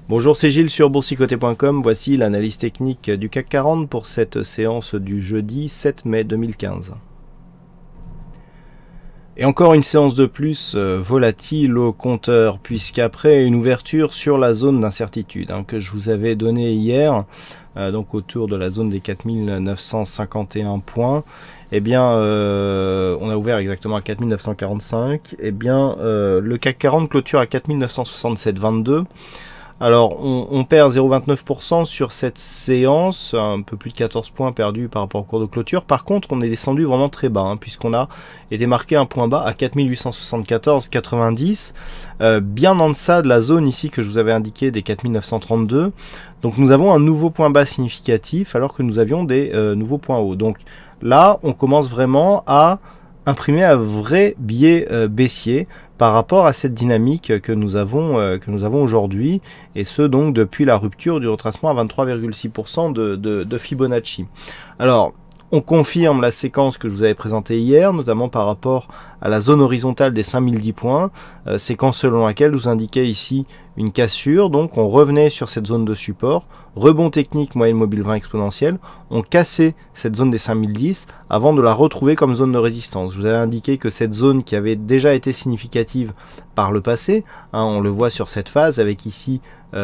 Bonjour, c'est Gilles sur boursicoté.com. Voici l'analyse technique du CAC 40 pour cette séance du jeudi 7 mai 2015. Et encore une séance de plus volatile au compteur, puisqu'après une ouverture sur la zone d'incertitude que je vous avais donnée hier, donc autour de la zone des 4951 points, eh bien, on a ouvert exactement à 4945, eh bien, le CAC 40 clôture à 4967,22. Alors, on perd 0,29% sur cette séance, un peu plus de 14 points perdus par rapport au cours de clôture. Par contre, on est descendu vraiment très bas, puisqu'on a été marqué un point bas à 4874,90, bien en deçà de la zone ici que je vous avais indiqué des 4932. Donc, nous avons un nouveau point bas significatif, alors que nous avions des nouveaux points hauts. Donc là, on commence vraiment à imprimer un vrai biais baissier par rapport à cette dynamique que nous avons aujourd'hui, et ce donc depuis la rupture du retracement à 23,6% de Fibonacci. Alors, on confirme la séquence que je vous avais présentée hier, notamment par rapport à la zone horizontale des 5010 points, séquence selon laquelle je vous indiquais ici une cassure, donc on revenait sur cette zone de support, rebond technique moyenne mobile 20 exponentielle, on cassait cette zone des 5010 avant de la retrouver comme zone de résistance. Je vous avais indiqué que cette zone qui avait déjà été significative par le passé, on le voit sur cette phase avec ici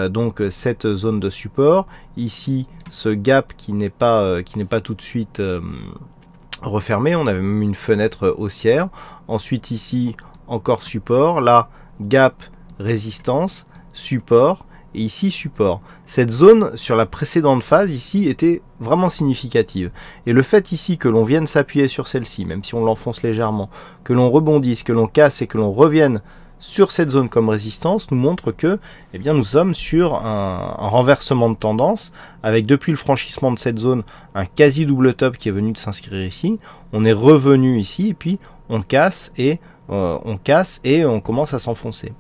donc cette zone de support, ici ce gap qui n'est pas tout de suite refermé, on avait même une fenêtre haussière, ensuite ici encore support, là gap, résistance, support, et ici support. Cette zone sur la précédente phase ici était vraiment significative, et le fait ici que l'on vienne s'appuyer sur celle-ci, même si on l'enfonce légèrement, que l'on rebondisse, que l'on casse et que l'on revienne sur cette zone comme résistance, nous montre que nous sommes sur un renversement de tendance, avec depuis le franchissement de cette zone un quasi double top qui est venu de s'inscrire ici. On est revenu ici et puis on casse et on commence à s'enfoncer.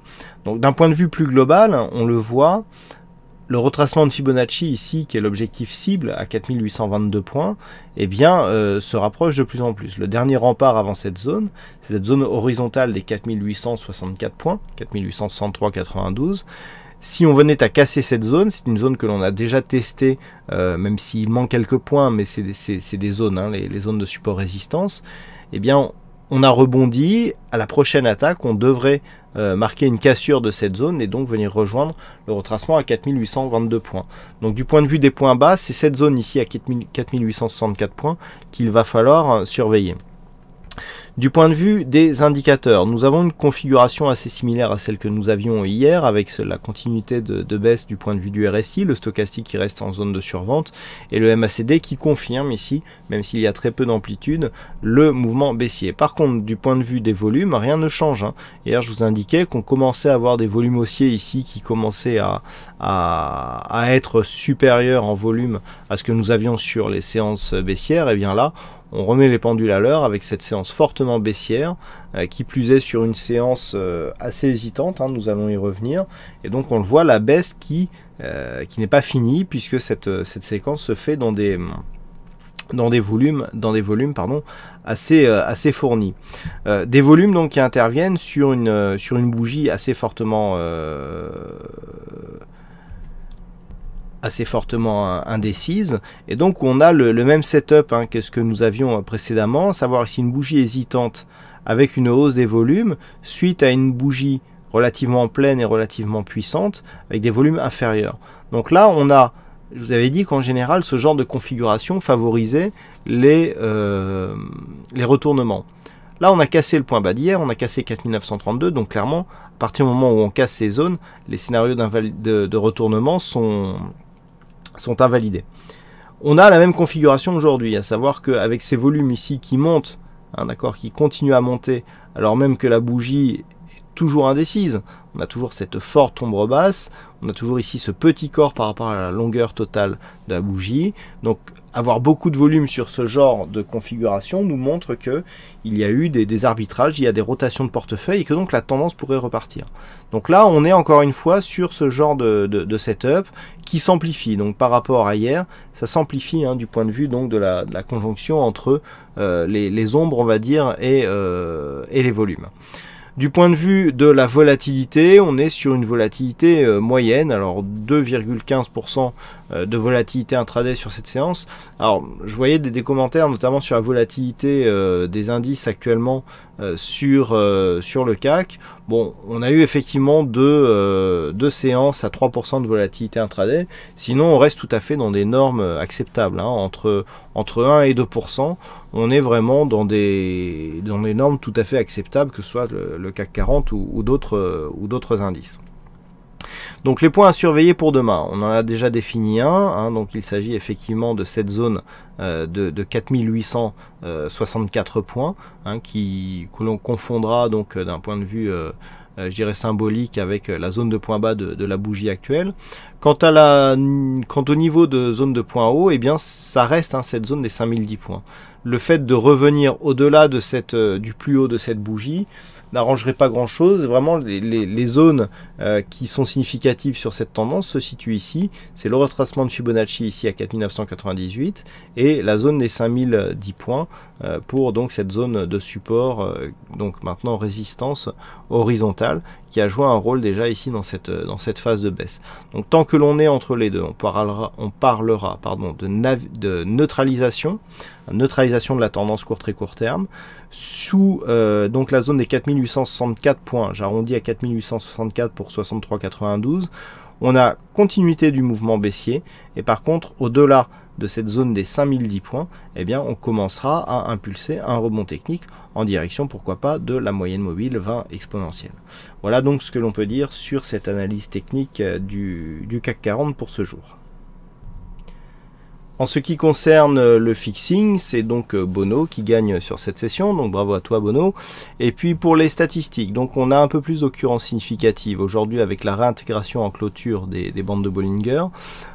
Donc d'un point de vue plus global, on le voit, le retracement de Fibonacci ici, qui est l'objectif cible à 4822 points, se rapproche de plus en plus. Le dernier rempart avant cette zone, c'est cette zone horizontale des 4864 points, 4863,92. Si on venait à casser cette zone, c'est une zone que l'on a déjà testée, même s'il manque quelques points, mais c'est des zones, les zones de support résistance, on a rebondi. À la prochaine attaque, on devrait marquer une cassure de cette zone et donc venir rejoindre le retracement à 4822 points. Donc du point de vue des points bas, c'est cette zone ici à 4864 points qu'il va falloir surveiller. Du point de vue des indicateurs, nous avons une configuration assez similaire à celle que nous avions hier, avec la continuité de baisse du point de vue du RSI, le stochastique qui reste en zone de survente, et le MACD qui confirme ici, même s'il y a très peu d'amplitude, le mouvement baissier. Par contre, du point de vue des volumes, rien ne change. Hier, je vous indiquais qu'on commençait à avoir des volumes haussiers ici qui commençaient à être supérieurs en volume à ce que nous avions sur les séances baissières. Et bien là, on remet les pendules à l'heure avec cette séance fortement baissière, qui plus est sur une séance assez hésitante, nous allons y revenir, et donc on le voit, la baisse qui n'est pas finie, puisque cette séquence se fait dans des volumes assez fournis. Des volumes donc qui interviennent sur une bougie assez fortement indécise, et donc on a le même setup que ce que nous avions précédemment, à savoir ici une bougie hésitante avec une hausse des volumes, suite à une bougie relativement pleine et relativement puissante, avec des volumes inférieurs. Donc là, je vous avais dit qu'en général, ce genre de configuration favorisait les retournements. Là, on a cassé le point bas d'hier, on a cassé 4932, donc clairement, à partir du moment où on casse ces zones, les scénarios de retournement sont invalidés. On a la même configuration aujourd'hui, à savoir qu'avec ces volumes ici qui montent, qui continuent à monter, alors même que la bougie est toujours indécise, on a toujours cette forte ombre basse, on a toujours ici ce petit corps par rapport à la longueur totale de la bougie. Donc avoir beaucoup de volume sur ce genre de configuration nous montre que il y a eu des arbitrages, il y a des rotations de portefeuille et que donc la tendance pourrait repartir. Donc là on est encore une fois sur ce genre de setup qui s'amplifie. Donc par rapport à hier, ça s'amplifie du point de vue donc de la conjonction entre les ombres, on va dire, et les volumes. Du point de vue de la volatilité, on est sur une volatilité moyenne, alors 2,15% de volatilité intraday sur cette séance. Alors je voyais des commentaires notamment sur la volatilité des indices actuellement sur le CAC. Bon, on a eu effectivement deux séances à 3% de volatilité intraday, sinon on reste tout à fait dans des normes acceptables, hein, entre 1 et 2%, on est vraiment dans des normes tout à fait acceptables, que ce soit le CAC 40 ou d'autres indices. Donc les points à surveiller pour demain, on en a déjà défini un, hein, donc il s'agit effectivement de cette zone de 4864 points, hein, que l'on confondra donc d'un point de vue je dirais symbolique avec la zone de point bas de la bougie actuelle. Quant au niveau de zone de point haut, eh bien ça reste, hein, cette zone des 5010 points. Le fait de revenir au-delà de du plus haut de cette bougie n'arrangerait pas grand chose. Vraiment les zones qui sont significatives sur cette tendance se situent ici. C'est le retracement de Fibonacci ici à 4998 et la zone des 5010 points pour donc cette zone de support, donc maintenant résistance horizontale, qui a joué un rôle déjà ici dans cette phase de baisse. Donc tant que l'on est entre les deux, on parlera de neutralisation de la tendance court très court terme sous donc la zone des 4864 points. J'arrondis à 4864 pour 63,92. On a continuité du mouvement baissier et par contre au-delà de cette zone des 5010 points, eh bien on commencera à impulser un rebond technique en direction, pourquoi pas, de la moyenne mobile 20 exponentielle. Voilà donc ce que l'on peut dire sur cette analyse technique du CAC 40 pour ce jour. En ce qui concerne le fixing, c'est donc Bono qui gagne sur cette session, donc bravo à toi Bono. Et puis pour les statistiques, donc on a un peu plus d'occurrences significatives aujourd'hui avec la réintégration en clôture des bandes de Bollinger.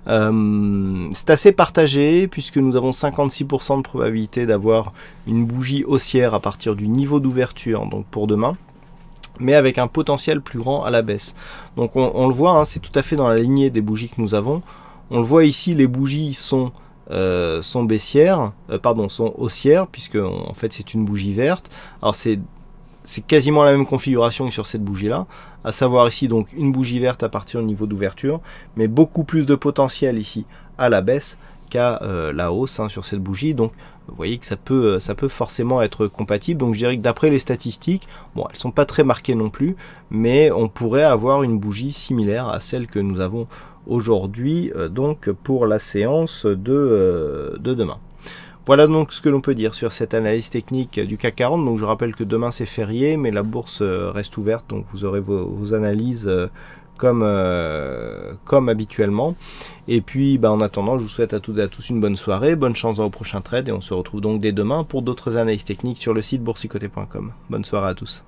C'est assez partagé puisque nous avons 56% de probabilité d'avoir une bougie haussière à partir du niveau d'ouverture, donc pour demain, mais avec un potentiel plus grand à la baisse. Donc on le voit, hein, c'est tout à fait dans la lignée des bougies que nous avons. On le voit ici, les bougies sont baissières, sont haussières, puisque en fait c'est une bougie verte. Alors c'est quasiment la même configuration que sur cette bougie là, à savoir ici donc une bougie verte à partir du niveau d'ouverture, mais beaucoup plus de potentiel ici à la baisse qu'à la hausse, hein, sur cette bougie. Donc vous voyez que ça peut forcément être compatible. Donc je dirais que d'après les statistiques, bon, elles sont pas très marquées non plus, mais on pourrait avoir une bougie similaire à celle que nous avons aujourd'hui, donc pour la séance de demain. Voilà donc ce que l'on peut dire sur cette analyse technique du CAC 40. Donc je rappelle que demain c'est férié, mais la bourse reste ouverte, donc vous aurez vos analyses comme habituellement. Et puis en attendant, je vous souhaite à toutes et à tous une bonne soirée, bonne chance dans vos prochains trades, et on se retrouve donc dès demain pour d'autres analyses techniques sur le site boursicoté.com. Bonne soirée à tous.